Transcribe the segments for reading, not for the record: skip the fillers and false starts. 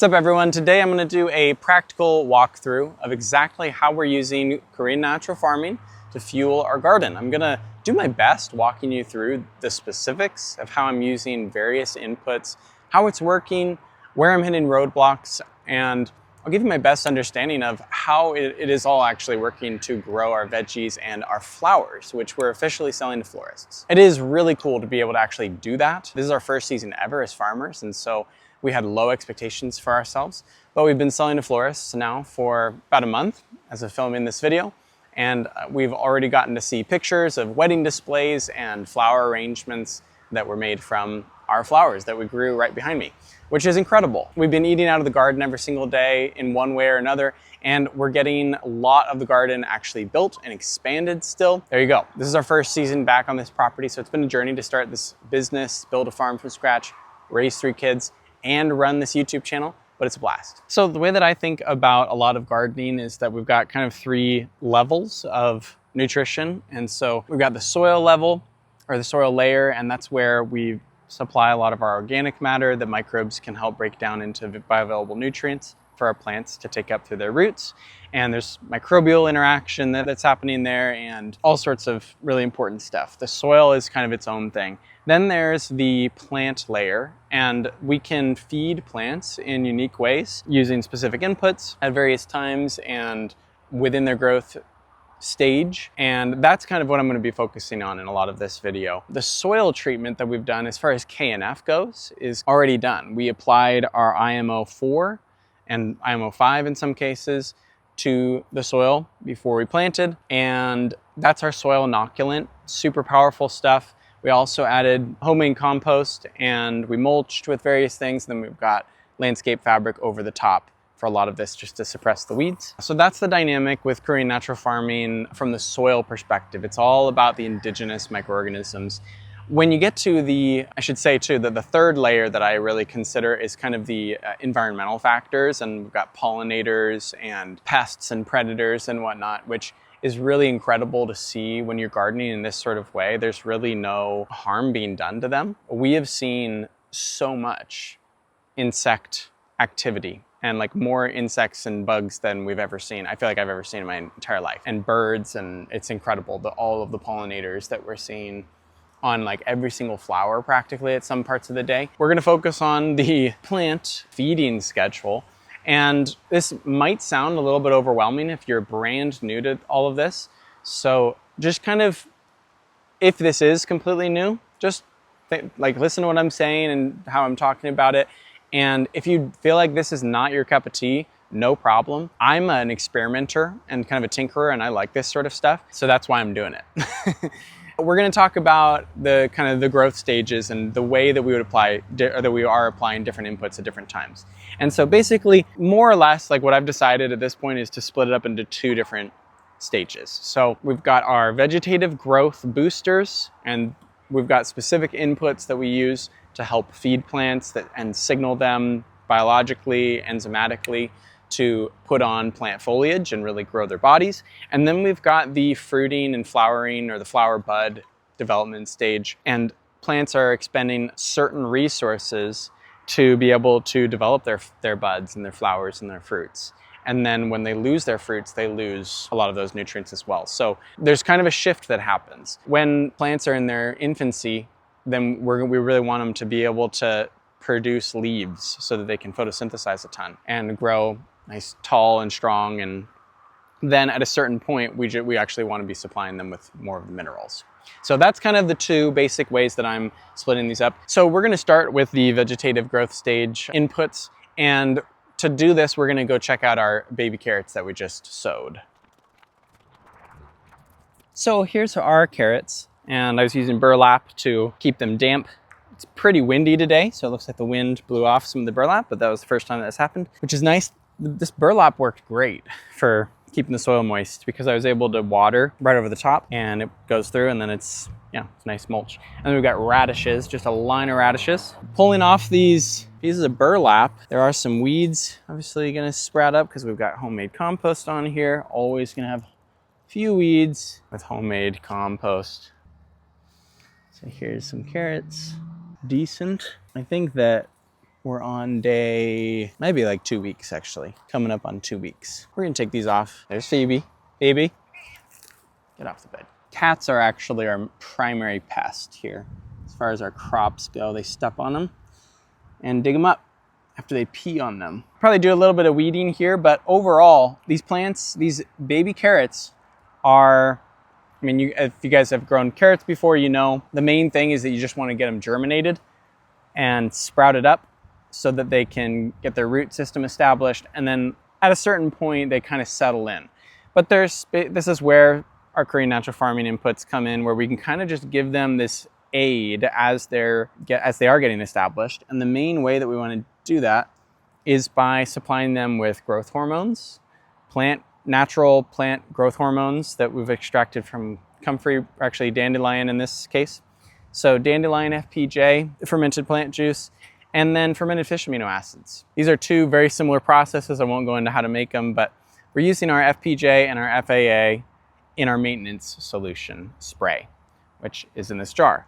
What's up everyone? Today I'm going to do a practical walkthrough of exactly how we're using Korean natural farming to fuel our garden. I'm going to do my best walking you through the specifics of how I'm using various inputs, how it's working, where I'm hitting roadblocks, and I'll give you my best understanding of how it is all actually working to grow our veggies and our flowers, which we're officially selling to florists. It is really cool to be able to actually do that. This is our first season ever as farmers, and so we had low expectations for ourselves, but we've been selling to florists now for about a month as of filming this video. And we've already gotten to see pictures of wedding displays and flower arrangements that were made from our flowers that we grew right behind me, which is incredible. We've been eating out of the garden every single day in one way or another, and we're getting a lot of the garden actually built and expanded still. There you go. This is our first season back on this property, so it's been a journey to start this business, build a farm from scratch, raise 3 kids, and run this YouTube channel, but it's a blast. So the way that I think about a lot of gardening is that we've got kind of 3 levels of nutrition. And so we've got the soil level, or the soil layer, and that's where we supply a lot of our organic matter that microbes can help break down into bioavailable nutrients for our plants to take up through their roots. And there's microbial interaction that's happening there and all sorts of really important stuff. The soil is kind of its own thing. Then there's the plant layer, and we can feed plants in unique ways using specific inputs at various times and within their growth stage. And that's kind of what I'm going to be focusing on in a lot of this video. The soil treatment that we've done as far as KNF goes is already done. We applied our IMO 4 and IMO 5 in some cases to the soil before we planted, and that's our soil inoculant. Super powerful stuff. We also added homemade compost and we mulched with various things. Then we've got landscape fabric over the top for a lot of this just to suppress the weeds. So that's the dynamic with Korean natural farming from the soil perspective. It's all about the indigenous microorganisms. When you get to the, I should say too, that the third layer that I really consider is kind of the environmental factors, and we've got pollinators and pests and predators and whatnot, which is really incredible to see when you're gardening in this sort of way. There's really no harm being done to them. We have seen so much insect activity, and like more insects and bugs than we've ever seen. I feel like I've ever seen in my entire life. And birds, and it's incredible, all of the pollinators that we're seeing on like every single flower practically at some parts of the day. We're gonna focus on the plant feeding schedule. And this might sound a little bit overwhelming if you're brand new to all of this. So just kind of, if this is completely new, just listen to what I'm saying and how I'm talking about it. And if you feel like this is not your cup of tea, no problem. I'm an experimenter and kind of a tinkerer, and I like this sort of stuff. So that's why I'm doing it. We're going to talk about the kind of the growth stages and the way that we would apply, or that we are applying different inputs at different times. And so basically, more or less, like what I've decided at this point is to split it up into 2 different stages. So we've got our vegetative growth boosters, and we've got specific inputs that we use to help feed plants and signal them biologically, enzymatically, to put on plant foliage and really grow their bodies. And then we've got the fruiting and flowering, or the flower bud development stage. And plants are expending certain resources to be able to develop their buds and their flowers and their fruits. And then when they lose their fruits, they lose a lot of those nutrients as well. So there's kind of a shift that happens. When plants are in their infancy, then we really want them to be able to produce leaves so that they can photosynthesize a ton and grow nice, tall and strong. And then at a certain point, we actually want to be supplying them with more of the minerals. So that's kind of the 2 basic ways that I'm splitting these up. So we're going to start with the vegetative growth stage inputs. And to do this, we're going to go check out our baby carrots that we just sowed. So here's our carrots. And I was using burlap to keep them damp. It's pretty windy today, so it looks like the wind blew off some of the burlap, but that was the first time that's happened, which is nice. This burlap worked great for keeping the soil moist because I was able to water right over the top, and it goes through, and then it's nice mulch. And then we've got radishes, just a line of radishes. Pulling off these pieces of burlap, there are some weeds obviously gonna sprout up because we've got homemade compost on here. Always gonna have a few weeds with homemade compost. So here's some carrots. Decent. I think that We're on day, maybe like 2 weeks actually. Coming up on 2 weeks. We're gonna take these off. There's Phoebe. Phoebe, get off the bed. Cats are actually our primary pest here. As far as our crops go, they step on them and dig them up after they pee on them. Probably do a little bit of weeding here, but overall, these plants, these baby carrots are, I mean, if you guys have grown carrots before, you know, the main thing is that you just want to get them germinated and sprouted up so that they can get their root system established. And then at a certain point, they kind of settle in. But this is where our Korean natural farming inputs come in, where we can kind of just give them this aid as they are getting established. And the main way that we want to do that is by supplying them with growth hormones, natural plant growth hormones that we've extracted from comfrey, actually dandelion in this case. So dandelion FPJ, fermented plant juice, and then fermented fish amino acids. These are two very similar processes. I won't go into how to make them, but we're using our FPJ and our FAA in our maintenance solution spray, which is in this jar.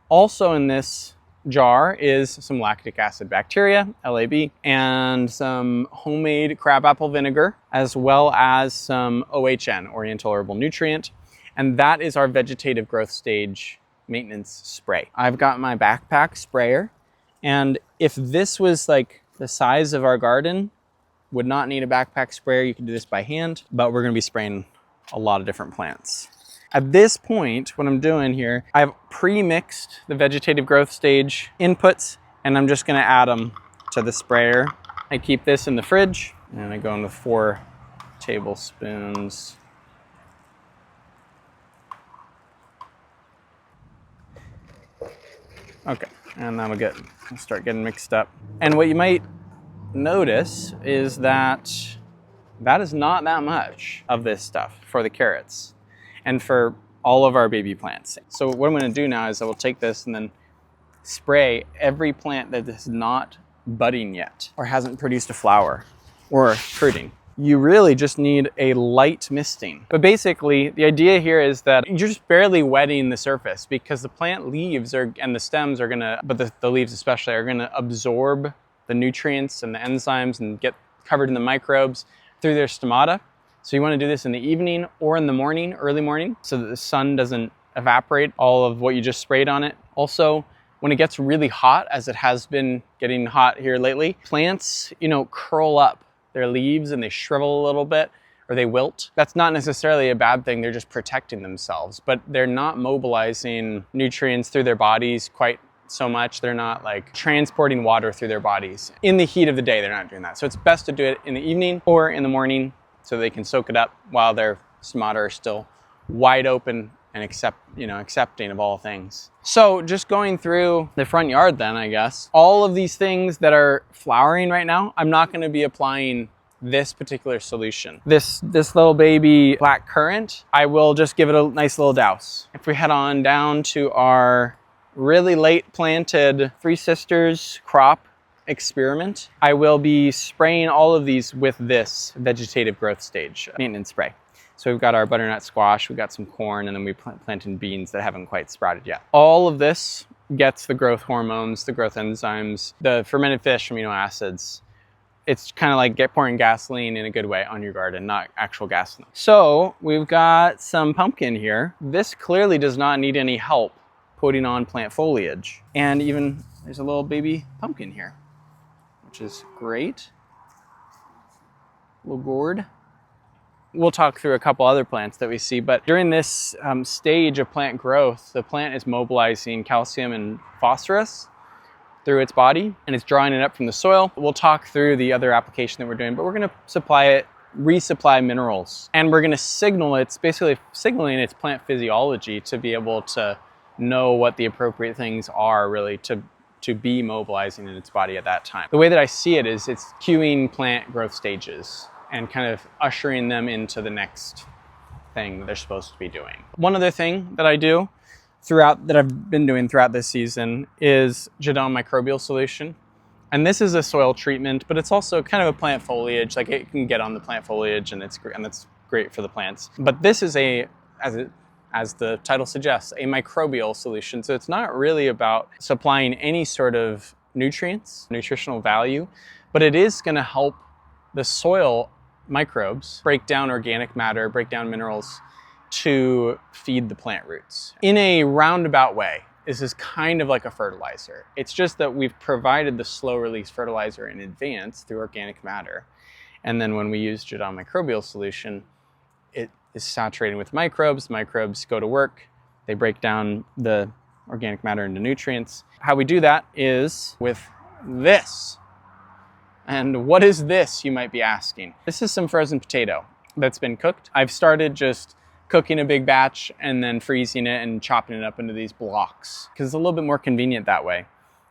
Also in this jar is some lactic acid bacteria, LAB, and some homemade crabapple vinegar, as well as some OHN, Oriental Herbal Nutrient, and that is our vegetative growth stage maintenance spray. I've got my backpack sprayer, and if this was like the size of our garden, would not need a backpack sprayer. You can do this by hand, but we're gonna be spraying a lot of different plants. At this point, what I'm doing here, I've pre-mixed the vegetative growth stage inputs, and I'm just gonna add them to the sprayer. I keep this in the fridge, and I go in with 4 tablespoons. Okay, and that'll start getting mixed up. And what you might notice is that is not that much of this stuff for the carrots and for all of our baby plants. So what I'm gonna do now is I will take this and then spray every plant that is not budding yet or hasn't produced a flower or fruiting. You really just need a light misting. But basically, the idea here is that you're just barely wetting the surface because the plant leaves and the stems are gonna, but the leaves especially, are gonna absorb the nutrients and the enzymes and get covered in the microbes through their stomata. So you wanna do this in the evening or in the morning, early morning, so that the sun doesn't evaporate all of what you just sprayed on it. Also, when it gets really hot, as it has been getting hot here lately, plants, curl up their leaves and they shrivel a little bit or they wilt. That's not necessarily a bad thing. They're just protecting themselves, but they're not mobilizing nutrients through their bodies quite so much. They're not like transporting water through their bodies. In the heat of the day, they're not doing that. So it's best to do it in the evening or in the morning so they can soak it up while their stomata are still wide open and accepting of all things. So just going through the front yard then, I guess, all of these things that are flowering right now, I'm not gonna be applying this particular solution. This little baby black currant, I will just give it a nice little douse. If we head on down to our really late planted Three Sisters crop experiment, I will be spraying all of these with this vegetative growth stage maintenance spray. So we've got our butternut squash, we've got some corn, and then we planted beans that haven't quite sprouted yet. All of this gets the growth hormones, the growth enzymes, the fermented fish amino acids. It's kind of like pouring gasoline in a good way on your garden, not actual gasoline. So we've got some pumpkin here. This clearly does not need any help putting on plant foliage. And even there's a little baby pumpkin here, which is great. A little gourd. We'll talk through a couple other plants that we see, but during this stage of plant growth, the plant is mobilizing calcium and phosphorus through its body, and it's drawing it up from the soil. We'll talk through the other application that we're doing, but we're gonna resupply minerals, and we're gonna signal, it's basically signaling its plant physiology to be able to know what the appropriate things are really to be mobilizing in its body at that time. The way that I see it is it's cueing plant growth stages and kind of ushering them into the next thing that they're supposed to be doing. One other thing that I do that I've been doing throughout this season is Jadon microbial solution. And this is a soil treatment, but it's also kind of a plant foliage. Like it can get on the plant foliage and that's great for the plants. But this is as the title suggests, a microbial solution. So it's not really about supplying any sort of nutrients, nutritional value, but it is going to help the soil microbes break down organic matter, break down minerals to feed the plant roots. In a roundabout way, this is kind of like a fertilizer. It's just that we've provided the slow release fertilizer in advance through organic matter. And then when we use Jadam microbial solution, it is saturating with microbes. Microbes go to work. They break down the organic matter into nutrients. How we do that is with this. And what is this, you might be asking? This is some frozen potato that's been cooked. I've started just cooking a big batch and then freezing it and chopping it up into these blocks because it's a little bit more convenient that way,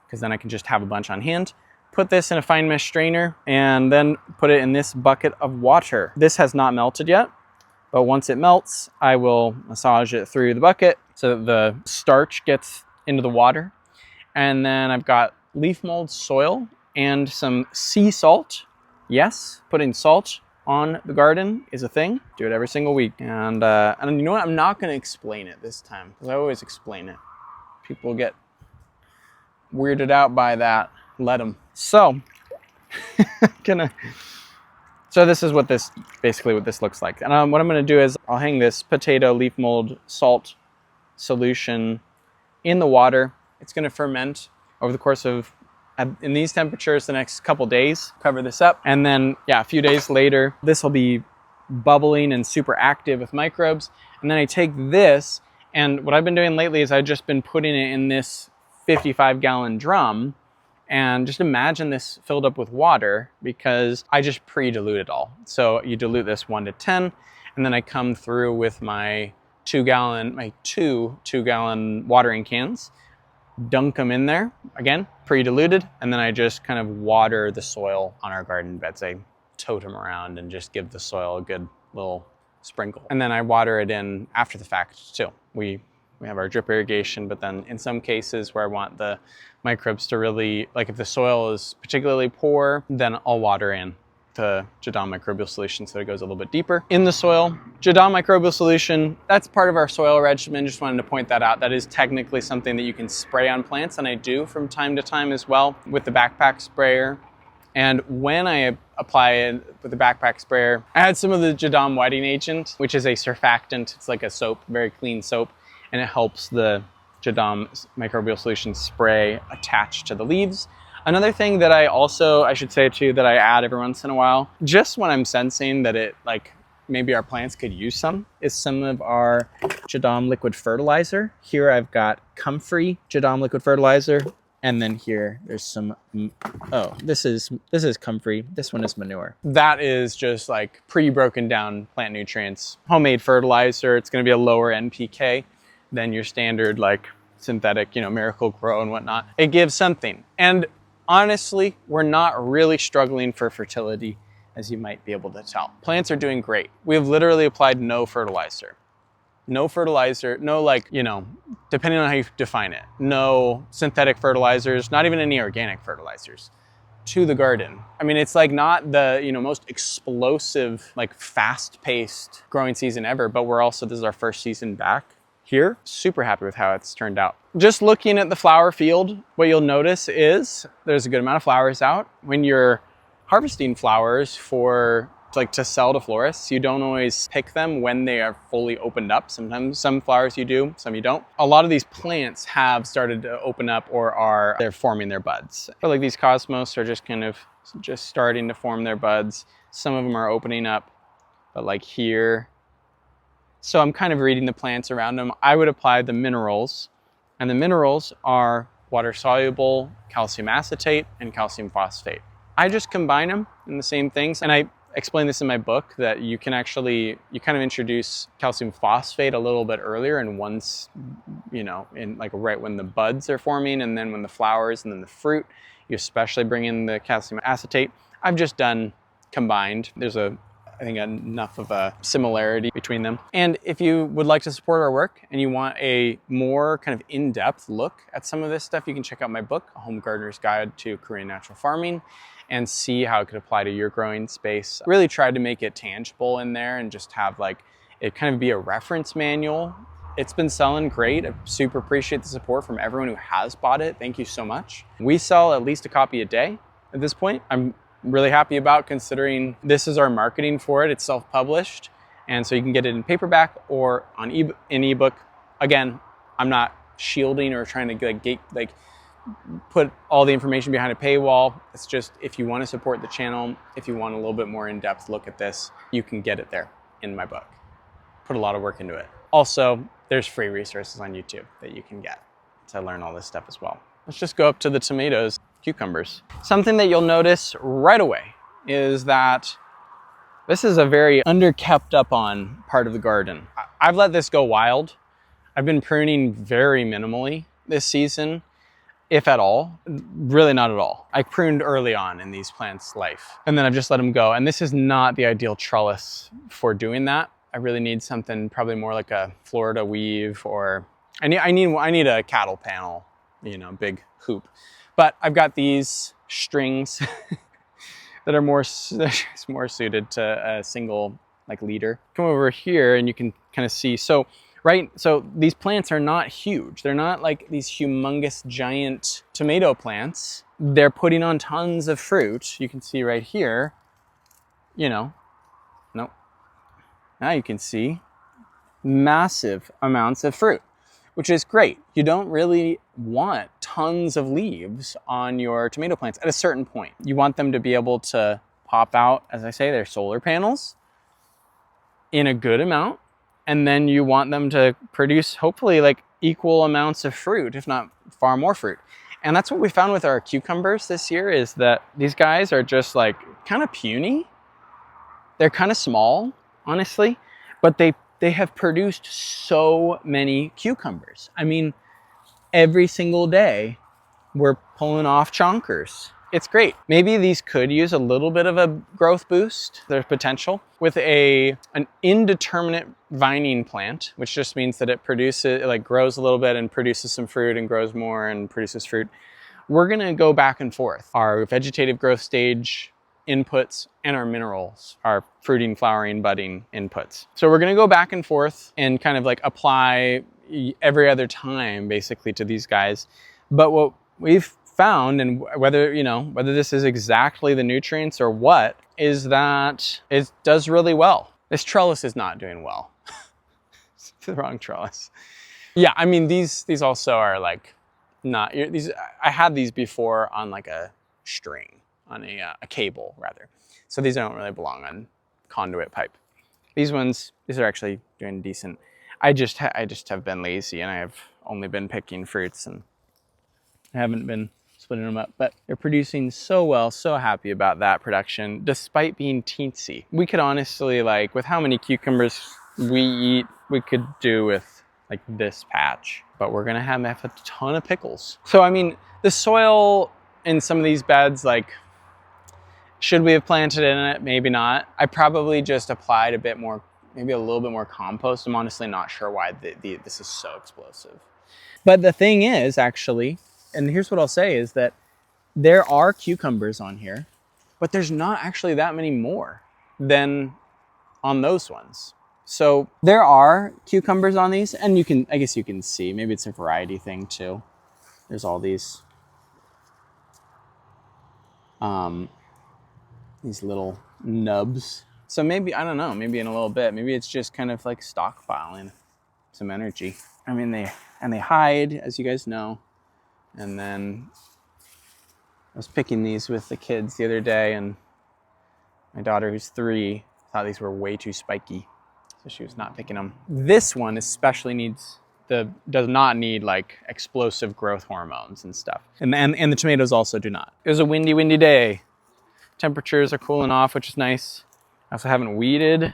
because then I can just have a bunch on hand. Put this in a fine mesh strainer and then put it in this bucket of water. This has not melted yet, but once it melts, I will massage it through the bucket so that the starch gets into the water. And then I've got leaf mold soil and some sea salt. Yes, putting salt on the garden is a thing. Do it every single week. And you know what? I'm not going to explain it this time because I always explain it. People get weirded out by that. Let them. So, so this is what this looks like. And what I'm going to do is I'll hang this potato leaf mold salt solution in the water. It's going to ferment over the course of, in these temperatures, the next couple days. Cover this up. And then, yeah, a few days later, this will be bubbling and super active with microbes. And then I take this, and what I've been doing lately is I've just been putting it in this 55-gallon drum. And just imagine this filled up with water because I just pre-dilute it all. So you dilute this 1 to 10, and then I come through with my two two-gallon watering cans, dunk them in there, again, pre-diluted, and then I just kind of water the soil on our garden beds. I tote them around and just give the soil a good little sprinkle. And then I water it in after the fact too. We have our drip irrigation, but then in some cases where I want the microbes to really, like if the soil is particularly poor, then I'll water in the Jadam microbial solution so it goes a little bit deeper in the soil. Jadam microbial solution, that's part of our soil regimen. Just wanted to point that out. That is technically something that you can spray on plants, and I do from time to time as well with the backpack sprayer. And when I apply it with the backpack sprayer, I had some of the Jadam whitening agent, which is a surfactant. It's like a soap, very clean soap, and it helps the Jadam microbial solution spray attach to the leaves. Another thing that I should say too, that I add every once in a while, just when I'm sensing that it, like, maybe our plants could use some, is some of our Jadam liquid fertilizer. Here I've got Comfrey Jadam liquid fertilizer, and then here there's some, this is Comfrey, this one is manure. that is just like pre-broken down plant nutrients, homemade fertilizer. It's gonna be a lower NPK than your standard like synthetic, Miracle Grow and whatnot. It gives something. And honestly, we're not really struggling for fertility, as you might be able to tell. Plants are doing great. We've literally applied no fertilizer. No fertilizer, no depending on how you define it, no synthetic fertilizers, not even any organic fertilizers to the garden. I mean, it's like not the, most explosive, like fast-paced growing season ever, but this is our first season back here. Super happy with how it's turned out. Just looking at the flower field, what you'll notice is there's a good amount of flowers out. When you're harvesting flowers to sell to florists, you don't always pick them when they are fully opened up. Sometimes some flowers you do, some you don't. A lot of these plants have started to open up or they're forming their buds. I feel like these cosmos are just starting to form their buds. Some of them are opening up, but like here. So I'm kind of reading the plants around them. I would apply the minerals, and the minerals are water-soluble calcium acetate and calcium phosphate. I just combine them in the same things, and I explain this in my book that you kind of introduce calcium phosphate a little bit earlier, and once, right when the buds are forming, and then when the flowers and then the fruit, you especially bring in the calcium acetate. I've just done combined. There's I think enough of a similarity between them. And if you would like to support our work and you want a more kind of in-depth look at some of this stuff, you can check out my book, A Home Gardener's Guide to Korean Natural Farming, and see how it could apply to your growing space. Really tried to make it tangible in there and just have it kind of be a reference manual It's been selling great. I super appreciate the support from everyone who has bought it. Thank you so much. We sell at least a copy a day at this point. I'm really happy about, considering this is our marketing for it. It's self-published, and so you can get it in paperback or on in ebook. Again, I'm not shielding or trying to put all the information behind a paywall. It's just, if you want to support the channel, if you want a little bit more in-depth look at this, you can get it there in my book. Put a lot of work into it. Also, there's free resources on YouTube that you can get to learn all this stuff as well. Let's just go up to the tomatoes, cucumbers. Something that you'll notice right away is that this is a very under-kept up on part of the garden. I've let this go wild. I've been pruning very minimally this season, if at all. Really not at all. I pruned early on in these plants' life, and then I've just let them go. And this is not the ideal trellis for doing that. I really need something probably more like a Florida weave, or I need a cattle panel, you know, big hoop. But I've got these strings that are more suited to a single like leader. Come over here and you can kind of see. So these plants are not huge. They're not like these humongous giant tomato plants. They're putting on tons of fruit. You can see right here, you know, nope. Now you can see massive amounts of fruit, which is great. You don't really want tons of leaves on your tomato plants at a certain point. You want them to be able to pop out, as I say, their solar panels in a good amount. And then you want them to produce hopefully like equal amounts of fruit, if not far more fruit. And that's what we found with our cucumbers this year, is that these guys are just like kind of puny. They're kind of small, honestly, but they have produced so many cucumbers. I mean, every single day we're pulling off chonkers. It's great. Maybe these could use a little bit of a growth boost. There's potential. With an indeterminate vining plant, which just means that it grows a little bit and produces some fruit and grows more and produces fruit, we're gonna go back and forth. Our vegetative growth stage inputs and our minerals, our fruiting, flowering, budding inputs. So we're gonna go back and forth and kind of like apply every other time basically to these guys. But what we've found, and whether this is exactly the nutrients or what, is that it does really well. This trellis is not doing well. It's the wrong trellis. Yeah, I mean, these also are like not, these, I had these before on like a string, on a cable rather. So these don't really belong on conduit pipe. These are actually doing decent. I just have been lazy, and I have only been picking fruits, and I haven't been splitting them up, but they're producing so well. So happy about that production, despite being teensy. We could honestly, like, with how many cucumbers we eat, we could do with like this patch, but we're gonna have a ton of pickles. So I mean, the soil in some of these beds, like, should we have planted in it? Maybe not. I probably just applied a bit more, maybe a little bit more compost. I'm honestly not sure why this is so explosive. But the thing is, actually, and here's what I'll say, is that there are cucumbers on here, but there's not actually that many more than on those ones. So there are cucumbers on these, and I guess you can see, maybe it's a variety thing too. There's all these little nubs. So maybe, I don't know, maybe in a little bit, maybe it's just kind of like stockpiling some energy. I mean, they hide, as you guys know. And then I was picking these with the kids the other day, and my daughter, who's 3, thought these were way too spiky, so she was not picking them. This one especially does not need like explosive growth hormones and stuff. And the tomatoes also do not. It was a windy day. Temperatures are cooling off, which is nice. I also haven't weeded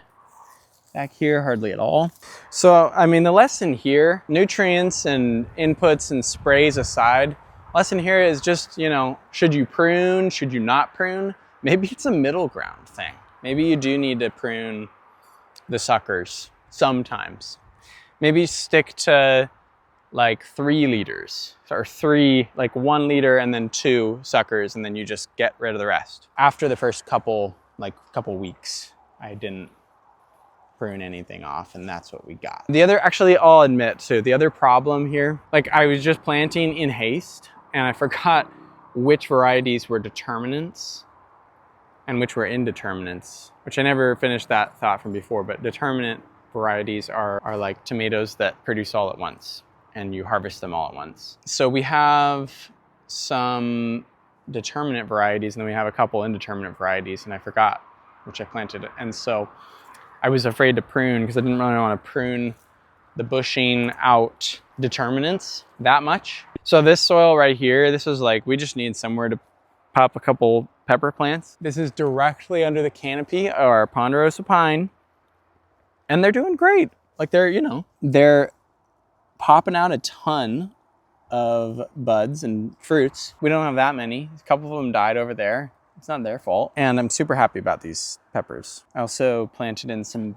back here hardly at all. So, I mean, the lesson here, nutrients and inputs and sprays aside, lesson here is just, should you prune? Should you not prune? Maybe it's a middle ground thing. Maybe you do need to prune the suckers sometimes. Maybe stick to like 3 liters, or 1 liter and then 2 suckers, and then you just get rid of the rest. After the first couple weeks, I didn't prune anything off, and that's what we got. The other, actually, I'll admit too, the other problem here, like I was just planting in haste and I forgot which varieties were determinants and which were indeterminants, which I never finished that thought from before, but determinant varieties are like tomatoes that produce all at once and you harvest them all at once. So we have some determinate varieties and then we have a couple indeterminate varieties, and I forgot which I planted. And so I was afraid to prune because I didn't really want to prune the bushing out determinants that much. So this soil right here, this is like, we just need somewhere to pop a couple pepper plants. This is directly under the canopy of our ponderosa pine, and they're doing great. Like they're popping out a ton of buds and fruits. We don't have that many. A couple of them died over there. It's not their fault. And I'm super happy about these peppers. I also planted in some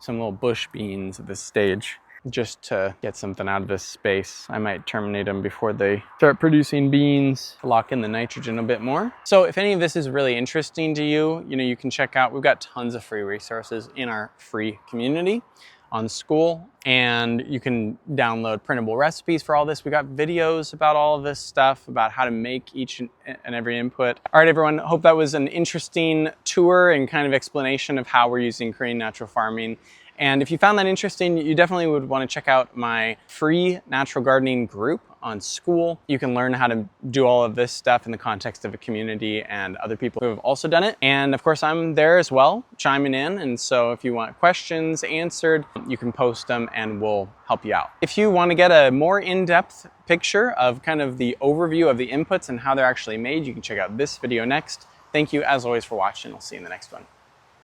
little bush beans at this stage just to get something out of this space. I might terminate them before they start producing beans to lock in the nitrogen a bit more. So if any of this is really interesting to you, you can check out, we've got tons of free resources in our free community on School, and you can download printable recipes for all this. We got videos about all of this stuff, about how to make each and every input. All right, everyone, hope that was an interesting tour and kind of explanation of how we're using Korean natural farming. And if you found that interesting, you definitely would want to check out my free natural gardening group on School. You can learn how to do all of this stuff in the context of a community and other people who have also done it. And of course, I'm there as well, chiming in. And so if you want questions answered, you can post them and we'll help you out. If you want to get a more in-depth picture of kind of the overview of the inputs and how they're actually made, you can check out this video next. Thank you as always for watching. I'll see you in the next one.